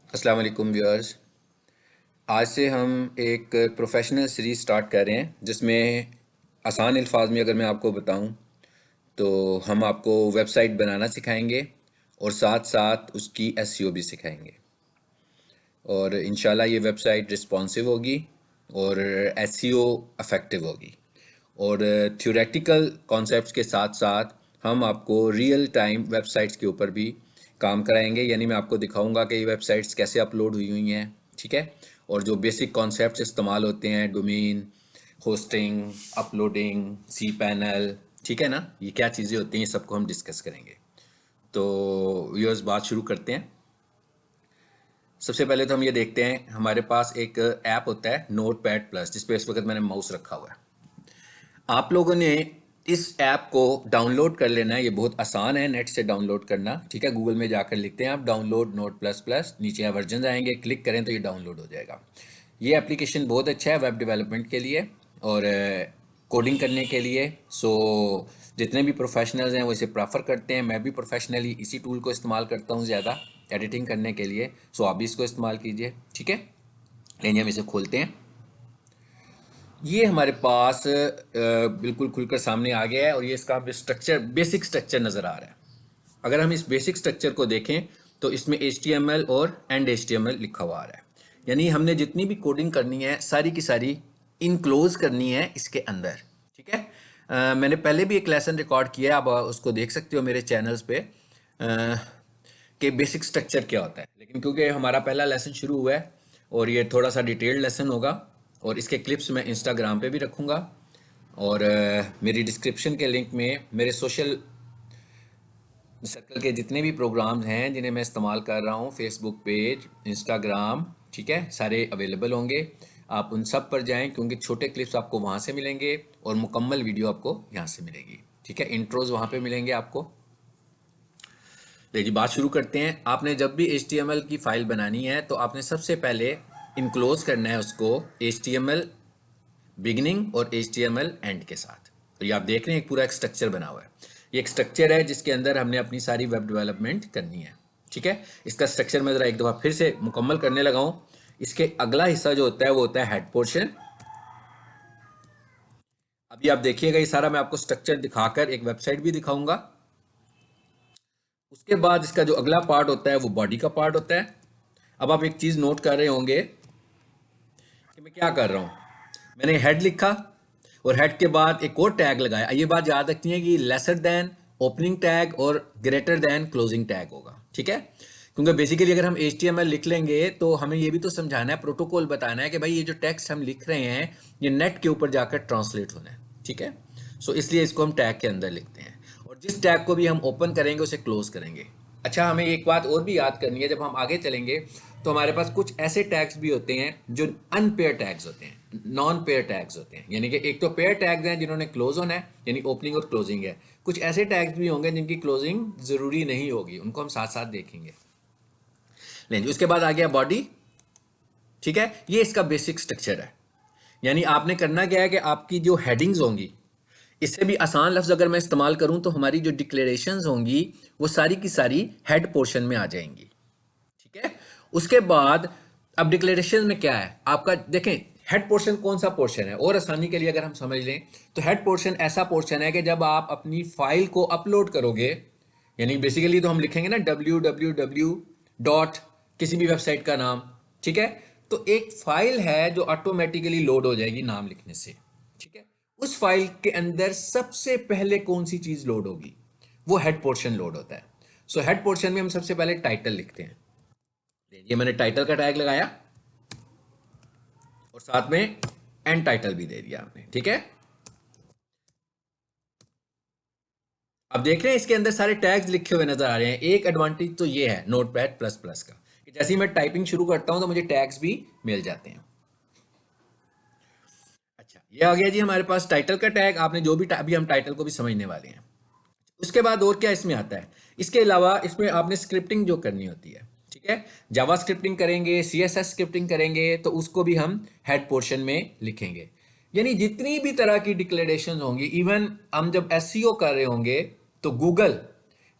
अस्सलाम वालेकुम व्यूअर्स। आज से हम एक प्रोफेशनल सीरीज़ स्टार्ट कर रहे हैं जिसमें आसान अल्फाज में अगर मैं आपको बताऊं तो हम आपको वेबसाइट बनाना सिखाएंगे और साथ साथ उसकी एसईओ भी सिखाएंगे। और इंशाल्लाह ये वेबसाइट रिस्पॉन्सिव होगी और एसईओ इफ़ेक्टिव होगी। और थ्योरेटिकल कॉन्सेप्ट्स के साथ साथ हम आपको रियल टाइम वेबसाइट्स के ऊपर भी काम कराएंगे, यानी मैं आपको दिखाऊंगा कि ये वेबसाइट्स कैसे अपलोड हुई हुई हैं, ठीक है। और जो बेसिक कॉन्सेप्ट्स इस्तेमाल होते हैं, domain, hosting, uploading, C panel, ठीक है ना, ये क्या चीज़ें होती हैं, ये सबको हम डिस्कस करेंगे। तो व्यूअर्स, बात शुरू करते हैं। सबसे पहले तो हम ये देखते हैं, हमारे पास एक ऐप होता है नोट पैड प्लस, जिस पे इस वक्त मैंने माउस रखा हुआ है। आप लोगों ने इस ऐप को डाउनलोड कर लेना है। ये बहुत आसान है नेट से डाउनलोड करना, ठीक है। गूगल में जाकर लिखते हैं आप डाउनलोड नोट प्लस प्लस, नीचे यहाँ वर्जन आएंगे, क्लिक करें तो ये डाउनलोड हो जाएगा। ये एप्लीकेशन बहुत अच्छा है वेब डेवलपमेंट के लिए और कोडिंग करने के लिए। सो जितने भी प्रोफेशनल्स हैं वो इसे प्रेफर करते हैं। मैं भी प्रोफेशनली इसी टूल को इस्तेमाल करता हूँ ज़्यादा एडिटिंग करने के लिए। सो आप भी इसको इस्तेमाल कीजिए, ठीक है। लेकिन हम इसे खोलते हैं। ये हमारे पास बिल्कुल खुलकर सामने आ गया है और ये इसका स्ट्रक्चर, बेसिक स्ट्रक्चर नज़र आ रहा है। अगर हम इस बेसिक स्ट्रक्चर को देखें तो इसमें HTML और एंड HTML लिखा हुआ आ रहा है। यानी हमने जितनी भी कोडिंग करनी है सारी की सारी इनक्लोज करनी है इसके अंदर, ठीक है। मैंने पहले भी एक लेसन रिकॉर्ड किया है, आप उसको देख सकते हो मेरे चैनल्स पे, कि बेसिक स्ट्रक्चर क्या होता है। लेकिन क्योंकि हमारा पहला लेसन शुरू हुआ है और ये थोड़ा सा डिटेल्ड लेसन होगा और इसके क्लिप्स मैं इंस्टाग्राम पे भी रखूँगा और मेरी डिस्क्रिप्शन के लिंक में मेरे सोशल सर्कल के जितने भी प्रोग्राम्स हैं जिन्हें मैं इस्तेमाल कर रहा हूँ, फेसबुक पेज, इंस्टाग्राम, ठीक है, सारे अवेलेबल होंगे। आप उन सब पर जाएं क्योंकि छोटे क्लिप्स आपको वहाँ से मिलेंगे और मुकम्मल वीडियो आपको यहाँ से मिलेगी, ठीक है। इंट्रोज वहाँ पे मिलेंगे आपको। देखिए, बात शुरू करते हैं। आपने जब भी HTML की फ़ाइल बनानी है तो आपने सबसे पहले इनक्लोज करना है उसको HTML बिगिनिंग और HTML एंड के साथ। तो ये आप देख रहे हैं एक पूरा एक स्ट्रक्चर बना हुआ है। ये एक स्ट्रक्चर है जिसके अंदर हमने अपनी सारी वेब डेवलपमेंट करनी है, ठीक है। इसका स्ट्रक्चर मैं ज़रा एक दफ़ा फिर से मुकम्मल करने लगा हूँ। इसके अगला हिस्सा जो होता है वो होता है हेड पोर्शन। अभी आप देखिएगा, ये सारा मैं आपको स्ट्रक्चर दिखाकर एक वेबसाइट भी दिखाऊंगा। उसके बाद इसका जो अगला पार्ट होता है वो बॉडी का पार्ट होता है। अब आप एक चीज़ नोट कर रहे होंगे कि मैं क्या कर रहा हूँ। मैंने हेड लिखा और हेड के बाद एक और टैग लगाया। ये बात याद रखनी है कि लेसर देन ओपनिंग टैग और ग्रेटर देन क्लोजिंग टैग होगा, ठीक है। क्योंकि बेसिकली अगर हम HTML लिख लेंगे तो हमें ये भी तो समझाना है, प्रोटोकॉल बताना है कि भाई ये जो टेक्स्ट हम लिख रहे हैं ये नेट के ऊपर जाकर ट्रांसलेट होना है, ठीक है। सो इसलिए इसको हम टैग के अंदर लिखते हैं और जिस टैग को भी हम ओपन करेंगे उसे क्लोज करेंगे। अच्छा, हमें एक बात और भी याद करनी है, जब हम आगे चलेंगे तो हमारे पास कुछ ऐसे टैग्स भी होते हैं जो अनपेयर टैग्स होते हैं, नॉन पेयर टैग्स होते हैं। यानी कि एक तो पेयर टैग्स हैं जिन्होंने क्लोज होना है, यानी ओपनिंग और क्लोजिंग है। कुछ ऐसे टैग्स भी होंगे जिनकी क्लोजिंग ज़रूरी नहीं होगी, उनको हम साथ साथ देखेंगे। लेकिन उसके बाद आ गया बॉडी, ठीक है। ये इसका बेसिक स्ट्रक्चर है। यानी आपने करना क्या है कि आपकी जो हेडिंग्स होंगी, इससे भी आसान लफ्ज़ अगर मैं इस्तेमाल करूं तो हमारी जो डिक्लेरेशंस होंगी वो सारी की सारी हेड पोर्शन में आ जाएंगी, ठीक है। उसके बाद अब डिक्लेरेशन में क्या है आपका, देखें हेड पोर्शन कौन सा पोर्शन है, और आसानी के लिए अगर हम समझ लें तो हेड पोर्शन ऐसा पोर्शन है कि जब आप अपनी फाइल को अपलोड करोगे, यानी बेसिकली तो हम लिखेंगे ना www डॉट किसी भी वेबसाइट का नाम, ठीक है। तो एक फाइल है जो ऑटोमेटिकली लोड हो जाएगी नाम लिखने से, ठीक है। उस फाइल के अंदर सबसे पहले कौन सी चीज लोड होगी, वो हेड पोर्शन लोड होता है। सो हेड पोर्शन में हम सबसे पहले टाइटल लिखते हैं। ये मैंने टाइटल का टैग लगाया और साथ में एंड टाइटल भी दे दिया आपने, ठीक है। अब देख रहे हैं इसके अंदर सारे टैग्स लिखे हुए नजर आ रहे हैं। एक एडवांटेज तो ये है नोटपैड प्लस प्लस का कि जैसे ही मैं टाइपिंग शुरू करता हूं तो मुझे टैग्स भी मिल जाते हैं। अच्छा, ये आ गया जी हमारे पास टाइटल का टैग। आपने जो भी अभी हम टाइटल को भी समझने वाले हैं। उसके बाद और क्या इसमें आता है, इसके अलावा इसमें आपने स्क्रिप्टिंग जो करनी होती है, ठीक है। जावा स्क्रिप्टिंग करेंगे, CSS स्क्रिप्टिंग करेंगे, तो उसको भी हम हेड पोर्शन में लिखेंगे। यानी जितनी भी तरह की डिक्लेरेशन होंगी, इवन हम जब SEO कर रहे होंगे तो गूगल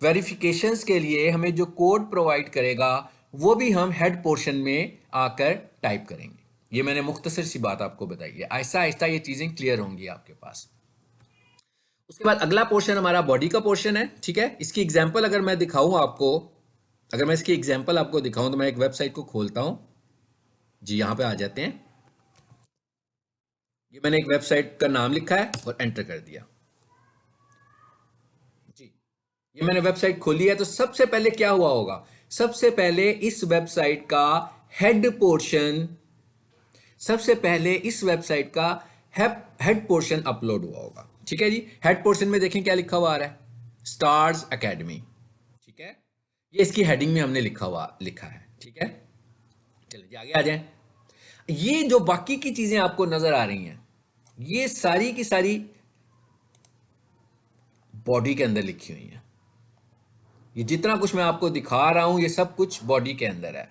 वेरिफिकेशंस के लिए हमें जो कोड प्रोवाइड करेगा वो भी हम हेड पोर्शन में आकर टाइप करेंगे। ये मैंने मुख्तसर सी बात आपको बताई है, आहिस्ता आहिस्ता ये चीज़ें क्लियर होंगी आपके पास। उसके बाद अगला पोर्शन हमारा बॉडी का पोर्शन है, ठीक है। इसकी एग्जांपल अगर मैं दिखाऊं आपको, अगर मैं इसकी एग्जांपल आपको दिखाऊं तो मैं एक वेबसाइट को खोलता हूं जी, यहाँ पे आ जाते हैं। ये मैंने एक वेबसाइट का नाम लिखा है और एंटर कर दिया जी। ये मैंने वेबसाइट खोली है, तो सबसे पहले क्या हुआ होगा, सबसे पहले इस वेबसाइट का हेड पोर्शन, सबसे पहले इस वेबसाइट का हेड पोर्शन अपलोड हुआ होगा, ठीक है जी। हेड पोर्शन में देखें क्या लिखा हुआ आ रहा है, स्टार्स एकेडमी, ठीक है। ये इसकी हेडिंग में हमने लिखा है, ठीक है। चलिए जी आगे आ जाएं। ये जो बाकी की चीजें आपको नजर आ रही हैं, ये सारी की सारी बॉडी के अंदर लिखी हुई हैं। ये जितना कुछ मैं आपको दिखा रहा हूं ये सब कुछ बॉडी के अंदर है।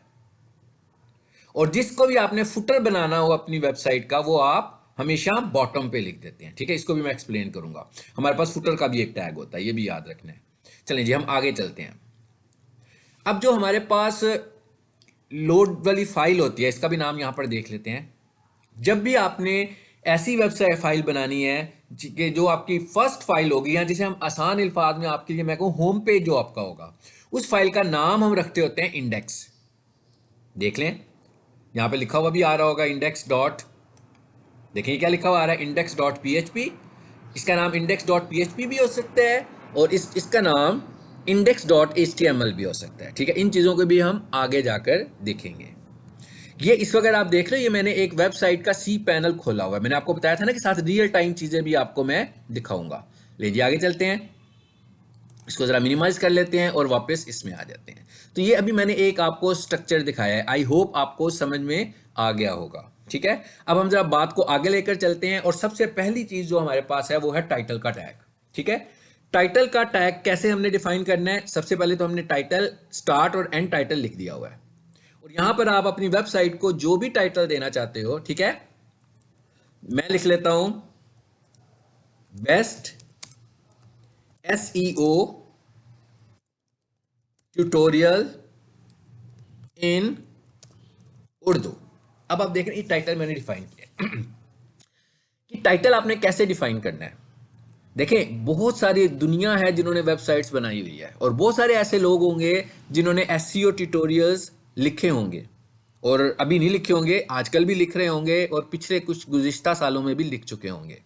और जिसको भी आपने फुटर बनाना हो अपनी वेबसाइट का, वो आप हमेशा बॉटम पे लिख देते हैं, ठीक है। इसको भी मैं एक्सप्लेन करूंगा। हमारे पास फुटर का भी एक टैग होता है, ये भी याद रखना है। चलें जी हम आगे चलते हैं। अब जो हमारे पास लोड वाली फाइल होती है, इसका भी नाम यहां पर देख लेते हैं। जब भी आपने ऐसी वेबसाइट फाइल बनानी है कि जो आपकी फर्स्ट फाइल होगी, या जिसे हम आसान अल्फाज में आपके लिए मैं कहूँ होम पेज जो आपका होगा, उस फाइल का नाम हम रखते होते हैं इंडेक्स। देख लें यहाँ पे लिखा हुआ भी आ रहा होगा इंडेक्स डॉट, देखिए क्या लिखा हुआ आ रहा है, इंडेक्स डॉट पीएचपी। इसका नाम इंडेक्स डॉट पीएचपी भी हो सकता है और इसका नाम इंडेक्स डॉट एचटीएमएल भी हो सकता है, ठीक है। इन चीज़ों को भी हम आगे जाकर देखेंगे। ये इस वक्त आप देख रहे हो, ये मैंने एक वेबसाइट का सी पैनल खोला हुआ है। मैंने आपको बताया था ना कि साथ रियल टाइम चीज़ें भी आपको मैं दिखाऊंगा। लीजिए आगे चलते हैं, इसको ज़रा मिनिमाइज कर लेते हैं और वापस इसमें आ जाते हैं। तो ये अभी मैंने एक आपको स्ट्रक्चर दिखाया है, आई होप आपको समझ में आ गया होगा, ठीक है। अब हम जरा बात को आगे लेकर चलते हैं और सबसे पहली चीज़ जो हमारे पास है वो है टाइटल का टैग, ठीक है। टाइटल का टैग कैसे हमने डिफाइन करना है, सबसे पहले तो हमने टाइटल, स्टार्ट और एंड टाइटल लिख दिया हुआ है। और यहां पर आप अपनी वेबसाइट को जो भी टाइटल देना चाहते हो, ठीक है, मैं लिख लेता हूं बेस्ट एसईओ ट्यूटोरियल इन उर्दू। अब आप देख रहे हैं टाइटल मैंने डिफाइन किया कि टाइटल आपने कैसे डिफाइन करना है। देखें बहुत सारी दुनिया है जिन्होंने वेबसाइट्स बनाई हुई है, और बहुत सारे ऐसे लोग होंगे जिन्होंने एसईओ ट्यूटोरियल्स लिखे होंगे, और अभी नहीं लिखे होंगे, आजकल भी लिख रहे होंगे और पिछले कुछ गुज़िश्ता सालों में भी लिख चुके होंगे।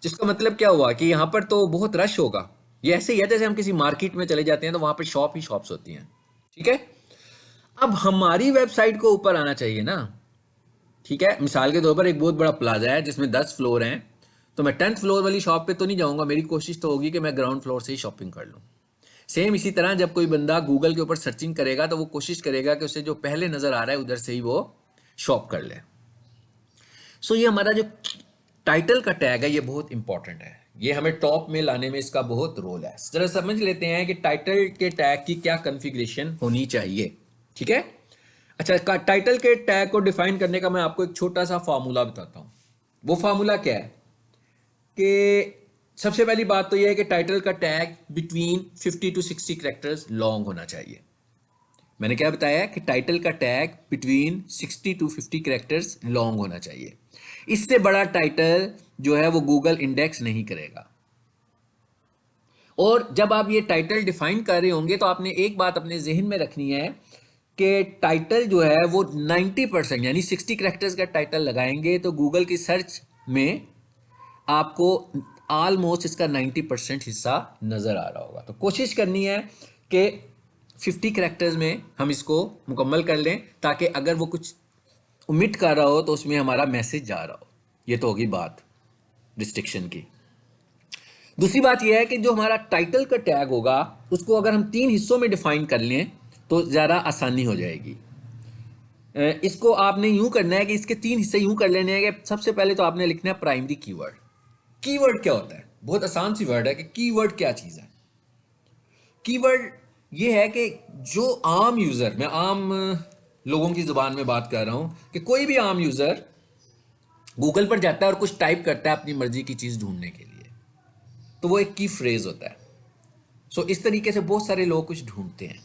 जिसका मतलब क्या हुआ कि यहाँ पर तो बहुत रश होगा। ये ऐसे ही है जैसे हम किसी मार्केट में चले जाते हैं तो वहाँ पर शॉप ही शॉप्स होती हैं, ठीक है। अब हमारी वेबसाइट को ऊपर आना चाहिए ना, ठीक है। मिसाल के तौर पर एक बहुत बड़ा प्लाजा है जिसमें 10 फ्लोर हैं, तो मैं 10th फ्लोर वाली शॉप पे तो नहीं जाऊंगा, मेरी कोशिश तो होगी कि मैं ग्राउंड फ्लोर से ही शॉपिंग कर लूँ। सेम इसी तरह जब कोई बंदा गूगल के ऊपर सर्चिंग करेगा तो वो कोशिश करेगा कि उसे जो पहले नज़र आ रहा है उधर से ही वो शॉप कर ले। सो ये हमारा जो टाइटल का टैग है ये बहुत इंपॉर्टेंट है, ये हमें टॉप में लाने में इसका बहुत रोल है। जरा समझ लेते हैं कि टाइटल के टैग की क्या कॉन्फ़िगरेशन होनी चाहिए, ठीक है। अच्छा, टाइटल के टैग को डिफाइन करने का मैं आपको एक छोटा सा फार्मूला बताता हूँ। वो फार्मूला क्या है कि सबसे पहली बात तो यह है कि टाइटल का tag between 50 to 60 characters long होना चाहिए। मैंने क्या बताया कि टाइटल का tag between 60 to 50 characters long होना चाहिए। इससे बड़ा टाइटल जो है वो गूगल इंडेक्स नहीं करेगा। और जब आप ये टाइटल डिफाइन कर रहे होंगे तो आपने एक बात अपने जहन में रखनी है कि टाइटल जो है वो 90% यानी 60 कैरेक्टर्स का टाइटल लगाएंगे तो गूगल की सर्च में आपको ऑलमोस्ट इसका 90% हिस्सा नज़र आ रहा होगा। तो कोशिश करनी है कि 50 कैरेक्टर्स में हम इसको मुकम्मल कर लें, ताकि अगर वो कुछ ओमिट कर रहा हो तो उसमें हमारा मैसेज जा रहा हो। ये तो होगी बात रिस्ट्रिक्शन की। दूसरी बात यह है कि जो हमारा टाइटल का टैग होगा उसको अगर हम 3 हिस्सों में डिफाइन कर लें तो ज़्यादा आसानी हो जाएगी। इसको आपने यूं करना है कि इसके 3 हिस्से यूं कर लेने हैं कि सबसे पहले तो आपने लिखना है प्राइमरी कीवर्ड। कीवर्ड क्या होता है, बहुत आसान सी वर्ड है कि कीवर्ड क्या चीज़ है। कीवर्ड ये है कि जो आम यूज़र, मैं आम लोगों की ज़ुबान में बात कर रहा हूं कि कोई भी आम यूज़र गूगल पर जाता है और कुछ टाइप करता है अपनी मर्जी की चीज़ ढूंढने के लिए, तो वो एक की फ्रेज होता है। सो इस तरीके से बहुत सारे लोग कुछ ढूंढते हैं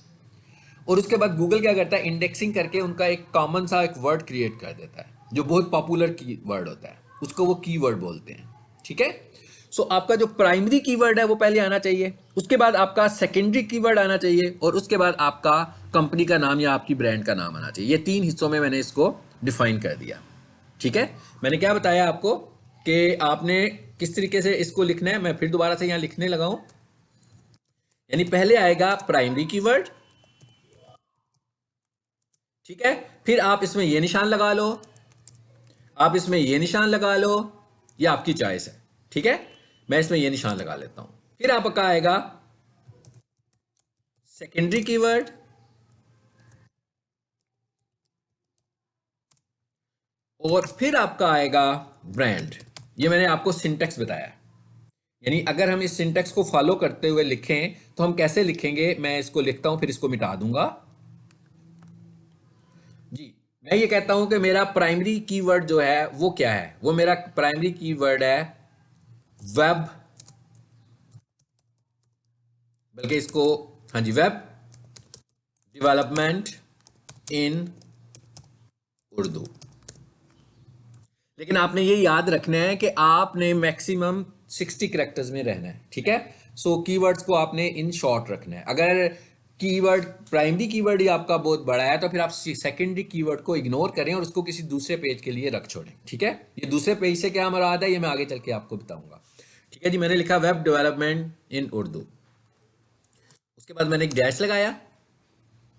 और उसके बाद गूगल क्या करता है, इंडेक्सिंग करके उनका एक कॉमन सा एक वर्ड क्रिएट कर देता है जो बहुत पॉपुलर की वर्ड होता है, उसको वो कीवर्ड बोलते हैं। ठीक है, सो आपका जो प्राइमरी कीवर्ड है वो पहले आना चाहिए, उसके बाद आपका सेकेंडरी कीवर्ड आना चाहिए, और उसके बाद आपका कंपनी का नाम या आपकी ब्रांड का नाम आना चाहिए। ये 3 हिस्सों में मैंने इसको डिफाइन कर दिया। ठीक है, मैंने क्या बताया आपको कि आपने किस तरीके से इसको लिखना है। मैं फिर दोबारा से यहाँ लिखने लगा हूं। यानी पहले आएगा प्राइमरी कीवर्ड, ठीक है, फिर आप इसमें ये निशान लगा लो, आप इसमें ये निशान लगा लो, ये आपकी चॉइस है। ठीक है, मैं इसमें ये निशान लगा लेता हूं। फिर आपका आएगा सेकेंडरी कीवर्ड, और फिर आपका आएगा ब्रांड। ये मैंने आपको सिंटेक्स बताया, यानी अगर हम इस सिंटेक्स को फॉलो करते हुए लिखें तो हम कैसे लिखेंगे, मैं इसको लिखता हूं फिर इसको मिटा दूंगा। जी, मैं ये कहता हूं कि मेरा प्राइमरी कीवर्ड जो है वो क्या है, वो मेरा प्राइमरी कीवर्ड है वेब, बल्कि इसको, हाँ जी, वेब डेवलपमेंट इन उर्दू। लेकिन आपने ये याद रखना है कि आपने मैक्सिमम 60 कैरेक्टर्स में रहना है। ठीक है, सो कीवर्ड्स को आपने इन शॉर्ट रखना है। अगर कीवर्ड प्राइमरी कीवर्ड ही आपका बहुत बड़ा है तो फिर आप सेकेंडरी कीवर्ड को इग्नोर करें और उसको किसी दूसरे पेज के लिए रख छोड़ें। ठीक है, ये दूसरे पेज से क्या मुराद है ये मैं आगे चल के आपको बताऊंगा। ठीक है जी, मैंने लिखा वेब डेवलपमेंट इन उर्दू, उसके बाद मैंने एक डैश लगाया,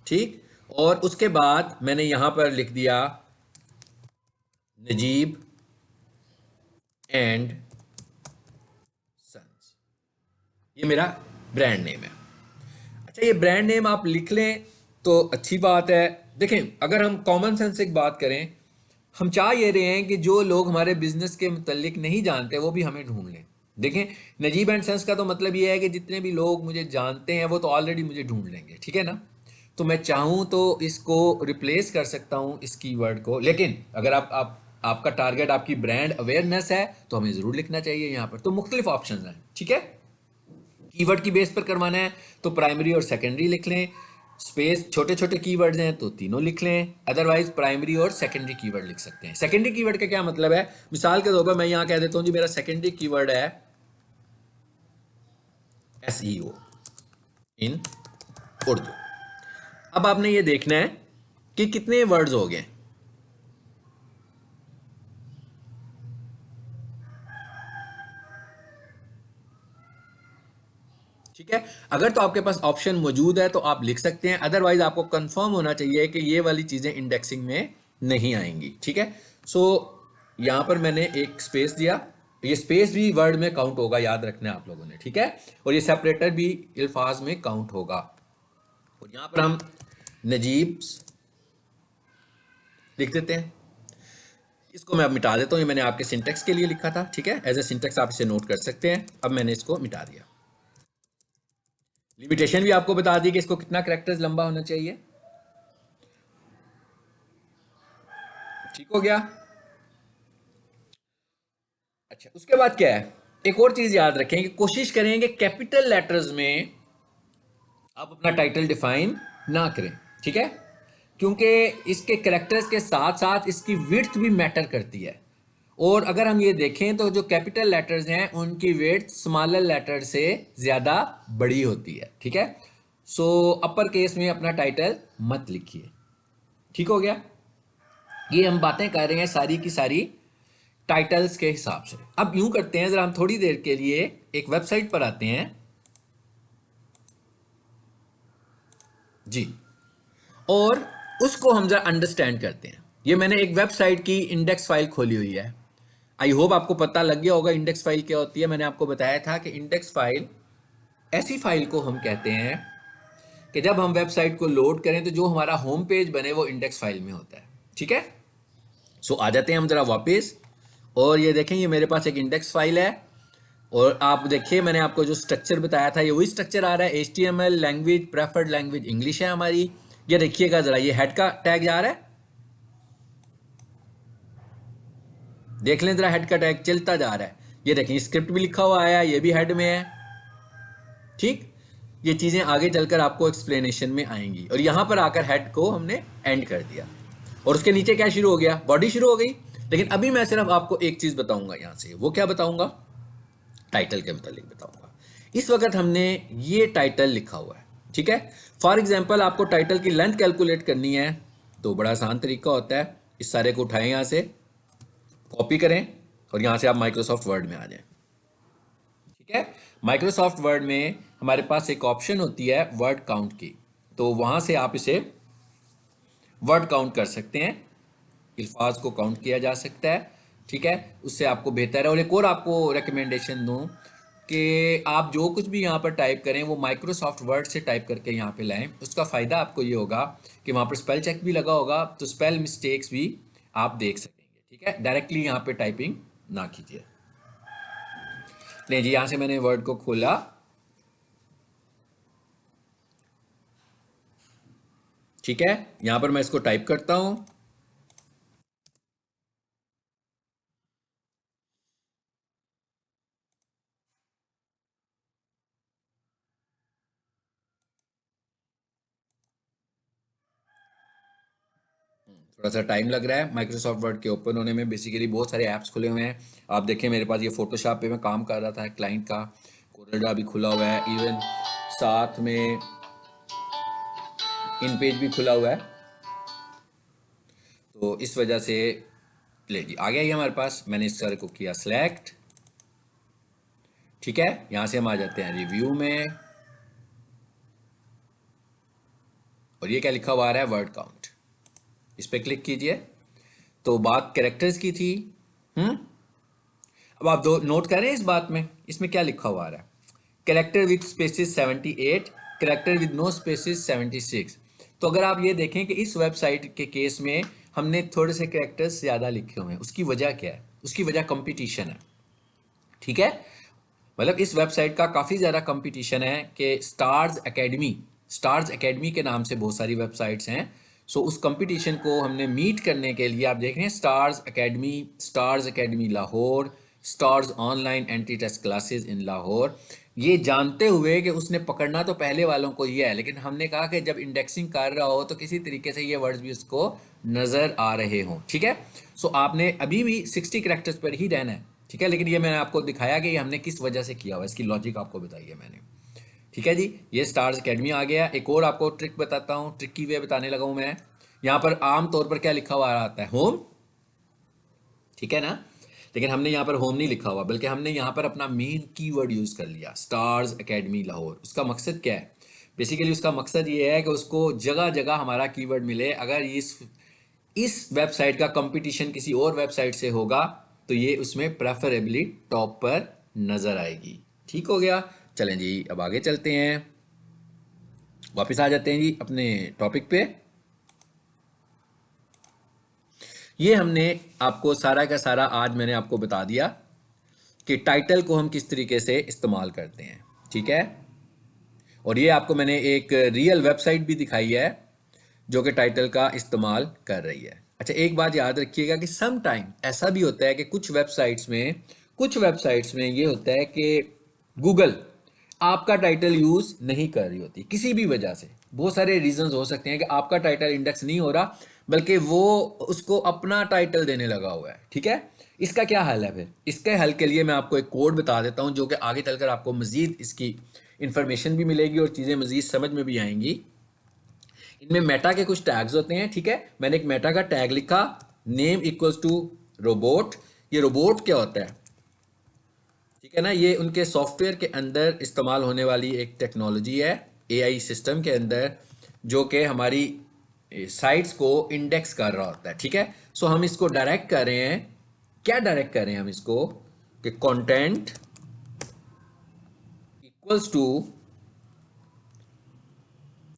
ठीक, और उसके बाद मैंने यहां पर लिख दिया नजीब एंड सन्स, ये मेरा ब्रांड नेम है। अच्छा, ये ब्रांड नेम आप लिख लें तो अच्छी बात है। देखें, अगर हम कॉमन सेंस एक बात करें, हम चाह ये रहे हैं कि जो लोग हमारे बिजनेस के मुतल्लिक नहीं जानते वो भी हमें ढूंढ लें। देखें, नजीब एंड सन्स का तो मतलब ये है कि जितने भी लोग मुझे जानते हैं वो तो ऑलरेडी मुझे ढूंढ लेंगे। ठीक है ना, तो मैं चाहूँ तो इसको रिप्लेस कर सकता हूँ इस कीवर्ड को, लेकिन अगर आप आपका टारगेट आपकी ब्रांड अवेयरनेस है तो हमें ज़रूर लिखना चाहिए यहाँ पर। तो मुख्तलिफ ऑप्शन हैं। ठीक है, कीवर्ड की बेस पर करवाना है तो प्राइमरी और सेकेंडरी लिख लें, स्पेस छोटे छोटे कीवर्ड्स हैं तो तीनों लिख लें, अदरवाइज प्राइमरी और सेकेंडरी कीवर्ड लिख सकते हैं। सेकेंडरी कीवर्ड का क्या मतलब है, मिसाल के तौर पर मैं यहाँ कह देता हूँ जी मेरा सेकेंडरी कीवर्ड है SEO इन उर्दू। अब आपने ये देखना है कि कितने वर्ड्स हो गए। ठीक है, अगर तो आपके पास ऑप्शन मौजूद है तो आप लिख सकते हैं, अदरवाइज आपको कंफर्म होना चाहिए कि ये वाली चीजें इंडेक्सिंग में नहीं आएंगी। ठीक है, सो यहां पर मैंने एक स्पेस दिया, ये स्पेस भी वर्ड में काउंट होगा, याद रखना है आप लोगों ने। ठीक है, और ये सेपरेटर भी अल्फाज में काउंट होगा। और यहां पर हम नजीब लिख देते हैं, इसको मैं अब मिटा देता हूं, ये मैंने आपके सिंटेक्स के लिए लिखा था। ठीक है, एज ए सिंटेक्स आप इसे नोट कर सकते हैं। अब मैंने इसको मिटा दिया। लिमिटेशन भी आपको बता दी कि इसको कितना कैरेक्टर्स लंबा होना चाहिए। ठीक हो गया। अच्छा, उसके बाद क्या है, एक और चीज याद रखें कि कोशिश करें कि कैपिटल लेटर्स में आप अपना टाइटल डिफाइन ना करें। ठीक है, क्योंकि इसके कैरेक्टर्स के साथ साथ इसकी विड्थ भी मैटर करती है, और अगर हम ये देखें तो जो कैपिटल लेटर्स हैं उनकी विड्थ स्मॉलर लेटर से ज़्यादा बड़ी होती है। ठीक है, सो अपर केस में अपना टाइटल मत लिखिए। ठीक हो गया, ये हम बातें कर रहे हैं सारी की सारी टाइटल्स के हिसाब से। अब यूं करते हैं, जरा हम थोड़ी देर के लिए एक वेबसाइट पर आते हैं जी, और उसको हम जरा अंडरस्टैंड करते हैं। ये मैंने एक वेबसाइट की इंडेक्स फाइल खोली हुई है। आई होप आपको पता लग गया होगा इंडेक्स फाइल क्या होती है। मैंने आपको बताया था कि इंडेक्स फाइल ऐसी फाइल को हम कहते हैं कि जब हम वेबसाइट को लोड करें तो जो हमारा होम पेज बने वो इंडेक्स फाइल में होता है। ठीक है, सो आ जाते हैं हम जरा वापस, और ये देखें ये मेरे पास एक इंडेक्स फाइल है, और आप देखिए मैंने आपको जो स्ट्रक्चर बताया था ये वही स्ट्रक्चर आ रहा है। HTML language, preferred language English है हमारी। ये देखिएगा जरा, ये हेड का टैग जा रहा है, देख लें जरा, हेड का टैग चलता जा रहा है। ये देखिए स्क्रिप्ट भी लिखा हुआ आया, ये भी हेड में है। ठीक, ये चीज़ें आगे चलकर आपको एक्सप्लेनेशन में आएंगी। और यहाँ पर आकर हेड को हमने एंड कर दिया और उसके नीचे क्या शुरू हो गया, बॉडी शुरू हो गई। लेकिन अभी मैं सिर्फ आपको एक चीज़ बताऊंगा यहाँ से, वो क्या बताऊंगा, टाइटल के मतलब बताऊंगा। इस वक्त हमने ये टाइटल लिखा हुआ है, ठीक है। फॉर एग्जाम्पल आपको टाइटल की लेंथ कैलकुलेट करनी है तो बड़ा आसान तरीका होता है, इस सारे को उठाएं, यहाँ से कॉपी करें और यहाँ से आप माइक्रोसॉफ्ट वर्ड में आ जाएं, ठीक है। माइक्रोसॉफ्ट वर्ड में हमारे पास एक ऑप्शन होती है वर्ड काउंट की, तो वहाँ से आप इसे वर्ड काउंट कर सकते हैं, अल्फाज को काउंट किया जा सकता है, ठीक है। उससे आपको बेहतर है। और एक और आपको रिकमेंडेशन दूं कि आप जो कुछ भी यहाँ पर टाइप करें वो माइक्रोसॉफ्ट वर्ड से टाइप करके यहाँ पे लाएं। उसका फ़ायदा आपको ये होगा कि वहाँ पर स्पेल चेक भी लगा होगा, तो स्पेल मिस्टेक्स भी आप देख सकेंगे, ठीक है। डायरेक्टली यहाँ पे टाइपिंग ना कीजिए। नहीं जी, यहाँ से मैंने वर्ड को खोला, ठीक है। यहाँ पर मैं इसको टाइप करता हूँ, थोड़ा सा टाइम लग रहा है माइक्रोसॉफ्ट वर्ड के ओपन होने में। बेसिकली बहुत सारे ऐप्स खुले हुए हैं। आप देखें मेरे पास ये फोटोशॉप पे मैं काम कर रहा था क्लाइंट का, कोरल भी खुला हुआ है, इवन साथ में इन पेज भी खुला हुआ है। तो इस वजह से ले जी आ गया ये हमारे पास। मैंने इस सारे को किया सिलेक्ट, ठीक है। यहाँ से हम आ जाते हैं रिव्यू में और ये क्या लिखा हुआ आ रहा है, वर्ड काउंट। इस पर क्लिक कीजिए। तो बात कैरेक्टर्स की थी। अब आप दो नोट करें इस बात में, इसमें क्या लिखा हुआ आ रहा है, character with spaces 78, character with no spaces 76। तो अगर आप ये देखें कि इस वेबसाइट के केस में हमने थोड़े से कैरेक्टर्स ज़्यादा लिखे हुए हैं। उसकी वजह क्या है, उसकी वजह कंपटीशन है, ठीक है। मतलब इस वेबसाइट का काफ़ी ज़्यादा कंपटीशन है कि स्टार्स एकेडमी के नाम से बहुत सारी वेबसाइट्स हैं। सो उस कंपटीशन को हमने मीट करने के लिए आप देख रहे हैं stars academy Lahore, stars online entry test classes in Lahore. ये जानते हुए कि उसने पकड़ना तो पहले वालों को ये है, लेकिन हमने कहा कि जब इंडेक्सिंग कर रहा हो तो किसी तरीके से ये वर्ड्स भी उसको नज़र आ रहे हों, ठीक है। सो आपने अभी भी 60 करेक्टर्स पर ही रहना है, ठीक है। लेकिन ये मैंने आपको दिखाया कि ये हमने किस वजह से किया हुआ, इसकी लॉजिक आपको बताई है मैंने, ठीक है जी। ये स्टार्स एकेडमी आ गया। एक और आपको ट्रिक बताता हूँ, ट्रिक की वे बताने लगा हूँ मैं। यहाँ पर आम तौर पर क्या लिखा हुआ आता है, होम, ठीक है ना। लेकिन हमने यहाँ पर होम नहीं लिखा हुआ, बल्कि हमने यहाँ पर अपना मेन कीवर्ड यूज कर लिया, स्टार्स एकेडमी लाहौर। उसका मकसद क्या है, बेसिकली उसका मकसद ये है कि उसको जगह जगह हमारा कीवर्ड मिले। अगर इस वेबसाइट का कंपटीशन किसी और वेबसाइट से होगा तो ये उसमें प्रेफरेबली टॉप पर नजर आएगी, ठीक हो गया। चलें जी अब आगे चलते हैं, वापस आ जाते हैं जी अपने टॉपिक पे। ये हमने आपको सारा का सारा आज मैंने आपको बता दिया कि टाइटल को हम किस तरीके से इस्तेमाल करते हैं, ठीक है। और ये आपको मैंने एक रियल वेबसाइट भी दिखाई है जो कि टाइटल का इस्तेमाल कर रही है। अच्छा एक बात याद रखिएगा कि सम टाइम ऐसा भी होता है कि कुछ वेबसाइट्स में ये होता है कि गूगल आपका टाइटल यूज नहीं कर रही होती किसी भी वजह से। बहुत सारे रीजंस हो सकते हैं कि आपका टाइटल इंडेक्स नहीं हो रहा, बल्कि वो उसको अपना टाइटल देने लगा हुआ है, ठीक है। इसका क्या हल है, फिर इसके हल के लिए मैं आपको एक कोड बता देता हूं जो कि आगे चलकर आपको मजीद इसकी इंफॉर्मेशन भी मिलेगी और चीज़ें मजीद समझ में भी आएंगी। इनमें मेटा के कुछ टैग्स होते हैं, ठीक है। मैंने एक मेटा का टैग लिखा, नेम इक्वल्स टू रोबोट। ये रोबोट क्या होता है, ठीक है ना, ये उनके सॉफ्टवेयर के अंदर इस्तेमाल होने वाली एक टेक्नोलॉजी है एआई सिस्टम के अंदर, जो कि हमारी साइट्स को इंडेक्स कर रहा होता है, ठीक है। सो हम इसको डायरेक्ट कर रहे हैं, क्या डायरेक्ट कर रहे हैं हम इसको, कि कंटेंट इक्वल्स टू,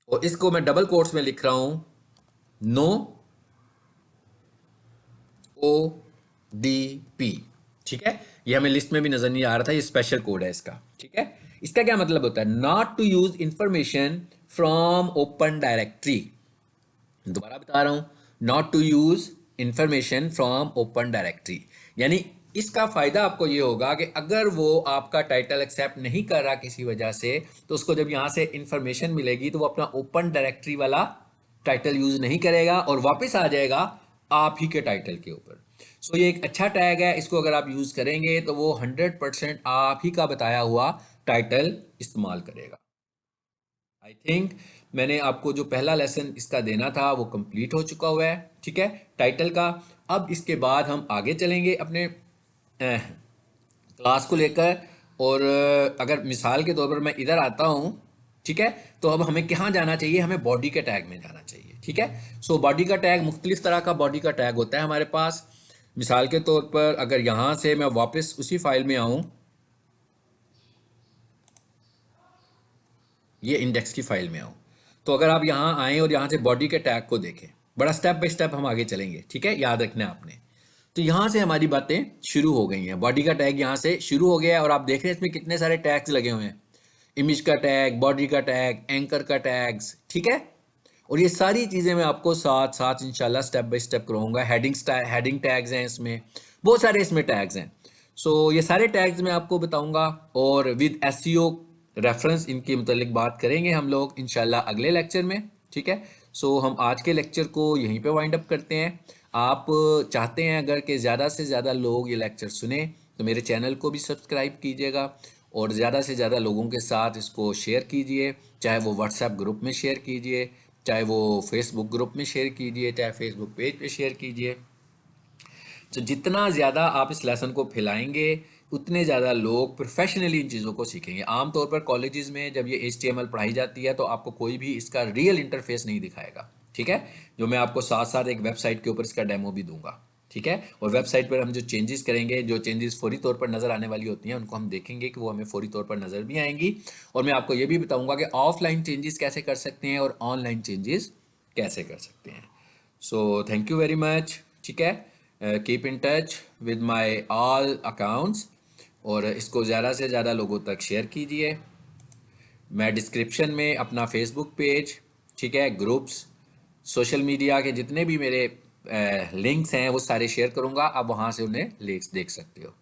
और इसको मैं डबल कोट्स में लिख रहा हूं, नो ओ डी पी, ठीक है। ये हमें लिस्ट में भी नजर नहीं आ रहा था, ये स्पेशल कोड है इसका, ठीक है। इसका क्या मतलब होता है, not to use information from open directory. दोबारा बता रहा हूं, not to use information from open directory, यानी इसका फ़ायदा आपको ये होगा कि अगर वो आपका टाइटल एक्सेप्ट नहीं कर रहा किसी वजह से, तो उसको जब यहाँ से इंफॉर्मेशन मिलेगी तो वो अपना ओपन डायरेक्टरी वाला टाइटल यूज़ नहीं करेगा और वापस आ जाएगा आप ही के टाइटल के ऊपर। सो ये एक अच्छा टैग है, इसको अगर आप यूज़ करेंगे तो वो 100% आप ही का बताया हुआ टाइटल इस्तेमाल करेगा। आई थिंक मैंने आपको जो पहला लेसन इसका देना था वो कंप्लीट हो चुका हुआ है, ठीक है, टाइटल का। अब इसके बाद हम आगे चलेंगे अपने क्लास को लेकर। और अगर मिसाल के तौर पर मैं इधर आता हूँ, ठीक है, तो अब हमें कहाँ जाना चाहिए, हमें बॉडी के टैग में जाना चाहिए, ठीक है। सो बॉडी का टैग, मुख्तलिफ तरह का बॉडी का टैग होता है हमारे पास। मिसाल के तौर पर अगर यहाँ से मैं वापस उसी फाइल में आऊँ, ये इंडेक्स की फाइल में आऊँ, तो अगर आप यहाँ आएँ और यहाँ से बॉडी के टैग को देखें, बड़ा स्टेप बाय स्टेप हम आगे चलेंगे, ठीक है, याद रखना है आपने। तो यहाँ से हमारी बातें शुरू हो गई हैं, बॉडी का टैग यहाँ से शुरू हो गया है और आप देख रहे हैं इसमें कितने सारे टैग्स लगे हुए हैं, इमेज का टैग, बॉडी का टैग, एंकर का टैग्स, ठीक है। और ये सारी चीज़ें मैं आपको साथ साथ इंशाल्लाह स्टेप बाय स्टेप कराऊंगा। हेडिंग टैग्स हैं इसमें, बहुत सारे इसमें टैग्स हैं। सो ये सारे टैग्स मैं आपको बताऊंगा और विद एसईओ रेफरेंस इनके मुतालिक बात करेंगे हम लोग इंशाल्लाह अगले लेक्चर में, ठीक है। सो हम आज के लेक्चर को यहीं पे वाइंड अप करते हैं। आप चाहते हैं अगर कि ज़्यादा से ज़्यादा लोग ये लेक्चर सुने तो मेरे चैनल को भी सब्सक्राइब कीजिएगा और ज़्यादा से ज़्यादा लोगों के साथ इसको शेयर कीजिए, चाहे वो व्हाट्सएप ग्रुप में शेयर कीजिए, चाहे वो फेसबुक ग्रुप में शेयर कीजिए, चाहे फेसबुक पेज पे शेयर कीजिए। तो जितना ज़्यादा आप इस लेसन को फैलाएंगे उतने ज़्यादा लोग प्रोफेशनली इन चीज़ों को सीखेंगे। आमतौर पर कॉलेजेस में जब ये HTML पढ़ाई जाती है तो आपको कोई भी इसका रियल इंटरफेस नहीं दिखाएगा, ठीक है, जो मैं आपको साथ साथ एक वेबसाइट के ऊपर इसका डेमो भी दूंगा, ठीक है। और वेबसाइट पर हम जो चेंजेस करेंगे, जो चेंजेस फौरी तौर पर नज़र आने वाली होती हैं, उनको हम देखेंगे कि वो हमें फौरी तौर पर नज़र भी आएंगी। और मैं आपको ये भी बताऊंगा कि ऑफलाइन चेंजेस कैसे कर सकते हैं और ऑनलाइन चेंजेस कैसे कर सकते हैं। So thank you very much, ठीक है। Keep in touch with my all accounts और इसको ज़्यादा से ज़्यादा लोगों तक शेयर कीजिए। मैं डिस्क्रिप्शन में अपना फेसबुक पेज, ठीक है, ग्रुप्स, सोशल मीडिया के जितने भी मेरे लिंक्स हैं वो सारे शेयर करूँगा, आप वहाँ से उन्हें लिंक्स देख सकते हो।